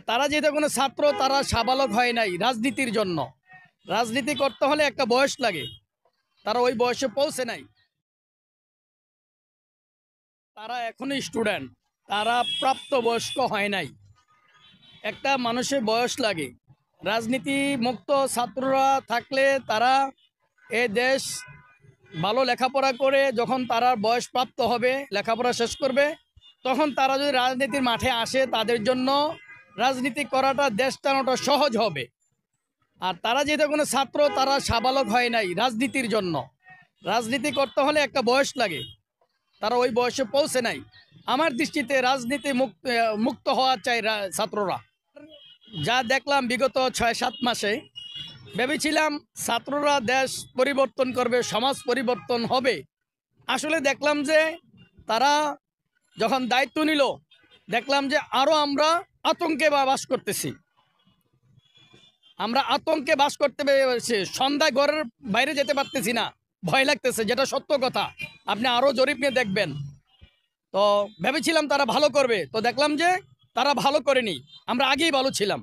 তারা যেহেতু কোনো ছাত্র, তারা সাবালক হয় নাই রাজনীতির জন্য। রাজনীতি করতে হলে একটা বয়স লাগে, তারা ওই বয়সে পৌঁছে নাই। তারা এখনই স্টুডেন্ট, তারা প্রাপ্তবয়স্ক হয় নাই। একটা মানুষের বয়স লাগে। রাজনীতি মুক্ত ছাত্ররা থাকলে তারা এই দেশ ভালো লেখাপড়া করে যখন তারা বয়স প্রাপ্ত হবে, লেখাপড়া শেষ করবে, তখন তারা যদি রাজনীতির মাঠে আসে, তাদের জন্য রাজনীতি করাটা, দেশ চালানোটা সহজ হবে। আর তারা যেহেতু কোনো ছাত্র, তারা সাবালক হয় নাই রাজনীতির জন্য। রাজনীতি করতে হলে একটা বয়স লাগে, তারা ওই বয়সে পৌঁছে নাই। আমার দৃষ্টিতে রাজনীতি মুক্ত হওয়া চাই ছাত্ররা। যা দেখলাম বিগত 6-7 মাসে, ভেবেছিলাম ছাত্ররা দেশ পরিবর্তন করবে, সমাজ পরিবর্তন হবে। আসলে দেখলাম যে তারা যখন দায়িত্ব নিল, দেখলাম যে আরও আমরা আতঙ্কে বাস করতেছি। আমরা আতঙ্কে বাস করতে পেরেছি, সন্ধ্যায় ঘরের বাইরে যেতে পারতেছি না, ভয় লাগতেছে, যেটা সত্য কথা। আপনি আরও জরিপ নিয়ে দেখবেন। তো ভেবেছিলাম তারা ভালো করবে, তো দেখলাম যে তারা ভালো করেনি, আমরা আগেই ভালো ছিলাম।